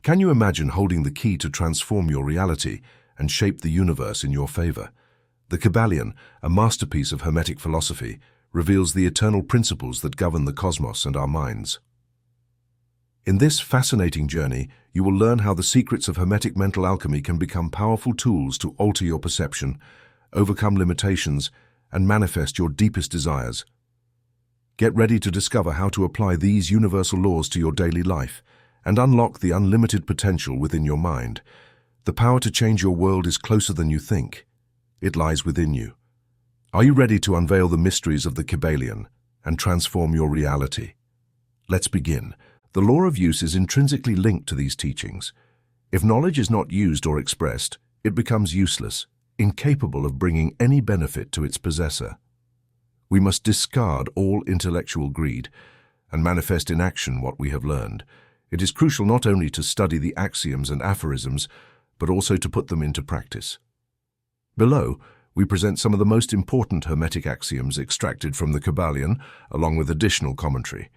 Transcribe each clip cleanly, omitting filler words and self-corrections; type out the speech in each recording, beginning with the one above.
Can you imagine holding the key to transform your reality and shape the universe in your favor? The Kybalion, a masterpiece of Hermetic philosophy, reveals the eternal principles that govern the cosmos and our minds. In this fascinating journey, you will learn how the secrets of Hermetic Mental Alchemy can become powerful tools to alter your perception, overcome limitations, and manifest your deepest desires. Get ready to discover how to apply these universal laws to your daily life and unlock the unlimited potential within your mind. The power to change your world is closer than you think. It lies within you. Are you ready to unveil the mysteries of the Kybalion and transform your reality? Let's begin. The law of use is intrinsically linked to these teachings. If knowledge is not used or expressed, it becomes useless, incapable of bringing any benefit to its possessor. We must discard all intellectual greed and manifest in action what we have learned. It is crucial not only to study the axioms and aphorisms, but also to put them into practice. Below, we present some of the most important Hermetic axioms extracted from the Kybalion, along with additional commentary.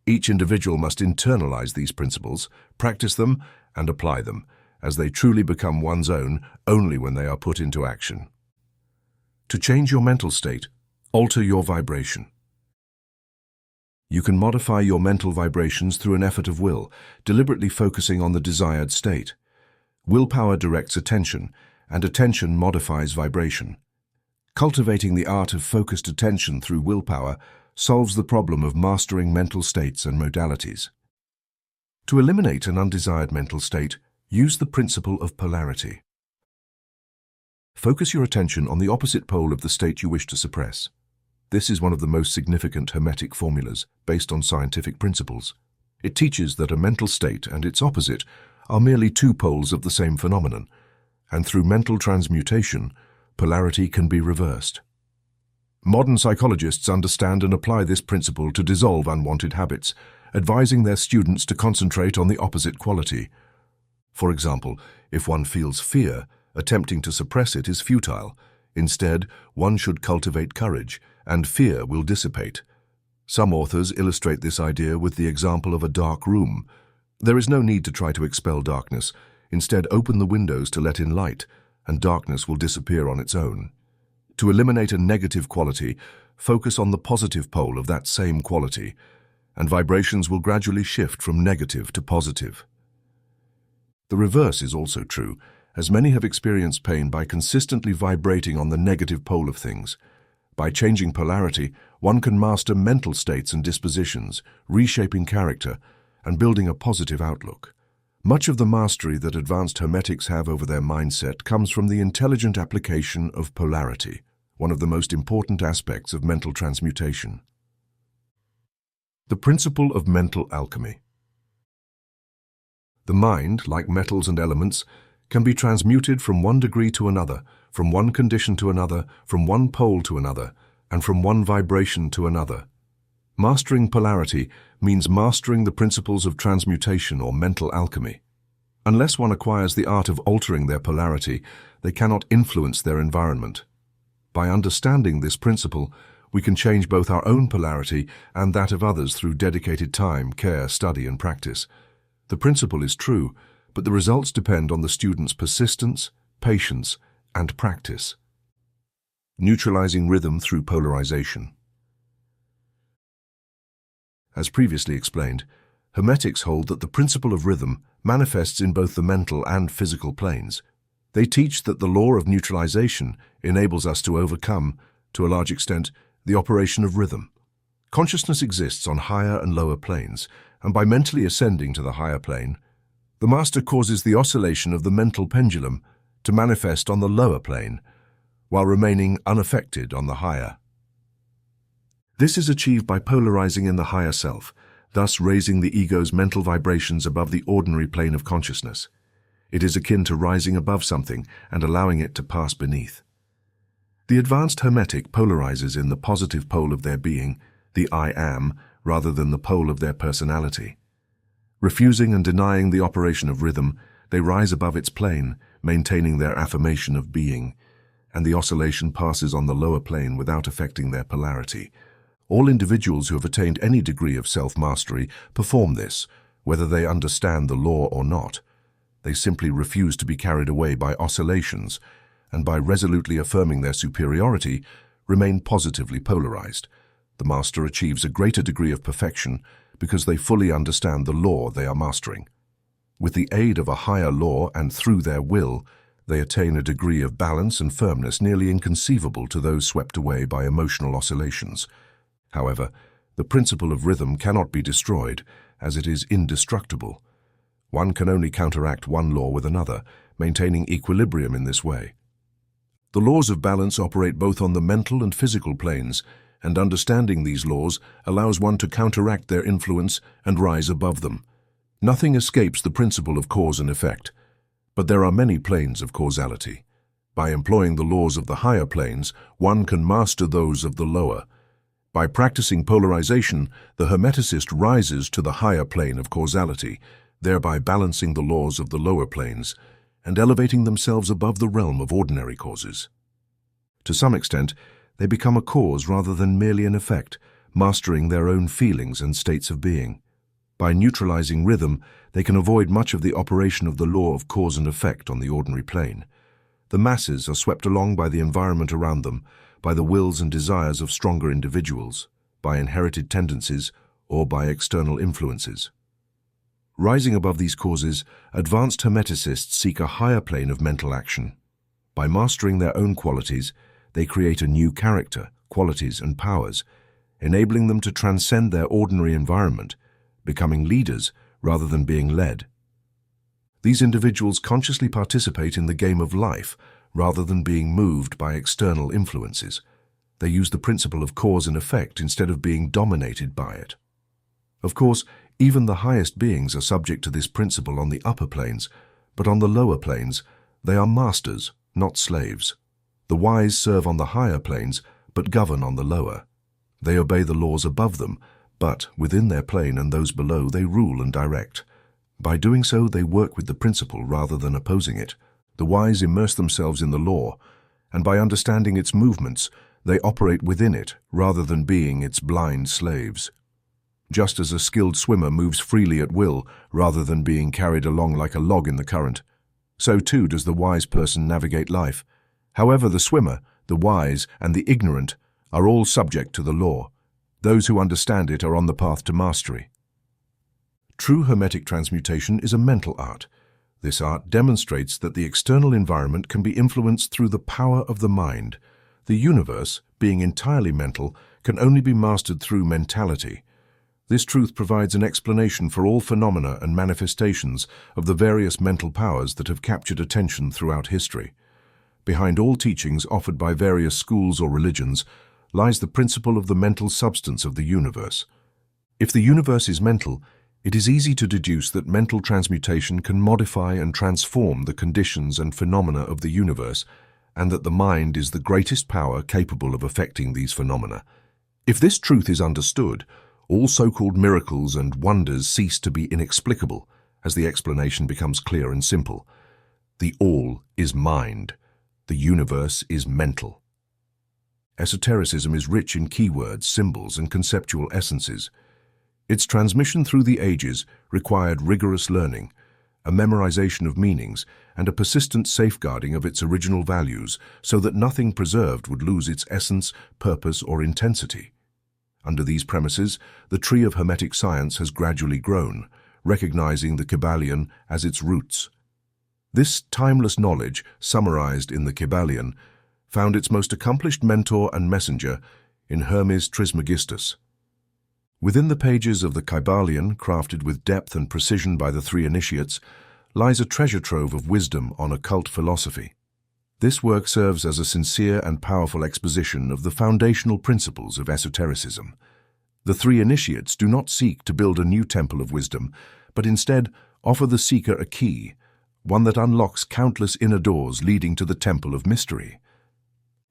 Each individual must internalize these principles, practice them, and apply them, as they truly become one's own only when they are put into action. To change your mental state, alter your vibration. You can modify your mental vibrations through an effort of will, deliberately focusing on the desired state. Willpower directs attention, and attention modifies vibration. Cultivating the art of focused attention through willpower solves the problem of mastering mental states and modalities. To eliminate an undesired mental state, use the principle of polarity. Focus your attention on the opposite pole of the state you wish to suppress. This is one of the most significant Hermetic formulas based on scientific principles. It teaches that a mental state and its opposite are merely two poles of the same phenomenon, and through mental transmutation, polarity can be reversed. Modern psychologists understand and apply this principle to dissolve unwanted habits, advising their students to concentrate on the opposite quality. For example, if one feels fear, attempting to suppress it is futile. Instead, one should cultivate courage, and fear will dissipate. Some authors illustrate this idea with the example of a dark room. There is no need to try to expel darkness. Instead, open the windows to let in light, and darkness will disappear on its own. To eliminate a negative quality, focus on the positive pole of that same quality, and vibrations will gradually shift from negative to positive. The reverse is also true, as many have experienced pain by consistently vibrating on the negative pole of things. By changing polarity, one can master mental states and dispositions, reshaping character, and building a positive outlook. Much of the mastery that advanced Hermetics have over their mindset comes from the intelligent application of polarity, one of the most important aspects of mental transmutation. The principle of mental alchemy. The mind, like metals and elements, can be transmuted from one degree to another, from one condition to another, from one pole to another, and from one vibration to another. Mastering polarity means mastering the principles of transmutation or mental alchemy. Unless one acquires the art of altering their polarity, they cannot influence their environment. By understanding this principle, we can change both our own polarity and that of others through dedicated time, care, study, and practice. The principle is true, but the results depend on the student's persistence, patience, and practice. Neutralizing rhythm through polarization. As previously explained, Hermetics hold that the principle of rhythm manifests in both the mental and physical planes. They teach that the law of neutralization enables us to overcome, to a large extent, the operation of rhythm. Consciousness exists on higher and lower planes, and by mentally ascending to the higher plane, the master causes the oscillation of the mental pendulum to manifest on the lower plane, while remaining unaffected on the higher. This is achieved by polarizing in the higher self, thus raising the ego's mental vibrations above the ordinary plane of consciousness. It is akin to rising above something and allowing it to pass beneath. The advanced Hermetic polarizes in the positive pole of their being, the I am, rather than the pole of their personality. Refusing and denying the operation of rhythm, they rise above its plane, maintaining their affirmation of being, and the oscillation passes on the lower plane without affecting their polarity. All individuals who have attained any degree of self-mastery perform this, whether they understand the law or not. They simply refuse to be carried away by oscillations, and by resolutely affirming their superiority, remain positively polarized. The master achieves a greater degree of perfection because they fully understand the law they are mastering. With the aid of a higher law and through their will, they attain a degree of balance and firmness nearly inconceivable to those swept away by emotional oscillations. However, the principle of rhythm cannot be destroyed, as it is indestructible. One can only counteract one law with another, maintaining equilibrium in this way. The laws of balance operate both on the mental and physical planes, and understanding these laws allows one to counteract their influence and rise above them. Nothing escapes the principle of cause and effect, but there are many planes of causality. By employing the laws of the higher planes, one can master those of the lower. By practicing polarization, the Hermeticist rises to the higher plane of causality, thereby balancing the laws of the lower planes and elevating themselves above the realm of ordinary causes. To some extent, they become a cause rather than merely an effect, mastering their own feelings and states of being. By neutralizing rhythm, they can avoid much of the operation of the law of cause and effect on the ordinary plane. The masses are swept along by the environment around them, by the wills and desires of stronger individuals, by inherited tendencies, or by external influences. Rising above these causes, advanced Hermeticists seek a higher plane of mental action. By mastering their own qualities, they create a new character, qualities, and powers, enabling them to transcend their ordinary environment, becoming leaders rather than being led. These individuals consciously participate in the game of life rather than being moved by external influences. They use the principle of cause and effect instead of being dominated by it. Of course, even the highest beings are subject to this principle on the upper planes, but on the lower planes, they are masters, not slaves. The wise serve on the higher planes, but govern on the lower. They obey the laws above them, but within their plane and those below they rule and direct. By doing so, they work with the principle rather than opposing it. The wise immerse themselves in the law, and by understanding its movements, they operate within it rather than being its blind slaves. Just as a skilled swimmer moves freely at will rather than being carried along like a log in the current, so too does the wise person navigate life. However, the swimmer, the wise, and the ignorant are all subject to the law. Those who understand it are on the path to mastery. True Hermetic transmutation is a mental art. This art demonstrates that the external environment can be influenced through the power of the mind. The universe, being entirely mental, can only be mastered through mentality. This truth provides an explanation for all phenomena and manifestations of the various mental powers that have captured attention throughout history. Behind all teachings offered by various schools or religions lies the principle of the mental substance of the universe. If the universe is mental, it is easy to deduce that mental transmutation can modify and transform the conditions and phenomena of the universe, and that the mind is the greatest power capable of affecting these phenomena. If this truth is understood, all so-called miracles and wonders cease to be inexplicable, as the explanation becomes clear and simple. The all is mind. The universe is mental. Esotericism is rich in keywords, symbols, and conceptual essences. Its transmission through the ages required rigorous learning, a memorization of meanings, and a persistent safeguarding of its original values so that nothing preserved would lose its essence, purpose, or intensity. Under these premises, the tree of Hermetic science has gradually grown, recognizing the Kybalion as its roots. This timeless knowledge, summarized in the Kybalion, found its most accomplished mentor and messenger in Hermes Trismegistus. Within the pages of the Kybalion, crafted with depth and precision by the three initiates, lies a treasure trove of wisdom on occult philosophy. This work serves as a sincere and powerful exposition of the foundational principles of esotericism. The three initiates do not seek to build a new temple of wisdom, but instead offer the seeker a key, one that unlocks countless inner doors leading to the temple of mystery.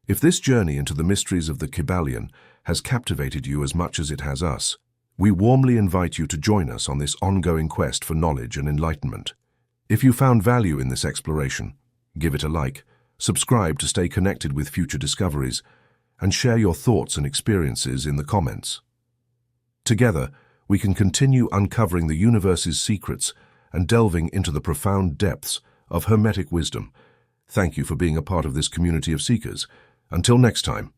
If this journey into the mysteries of the Kybalion has captivated you as much as it has us, we warmly invite you to join us on this ongoing quest for knowledge and enlightenment. If you found value in this exploration, give it a like, subscribe to stay connected with future discoveries, and share your thoughts and experiences in the comments. Together, we can continue uncovering the universe's secrets and delving into the profound depths of Hermetic wisdom. Thank you for being a part of this community of seekers. Until next time.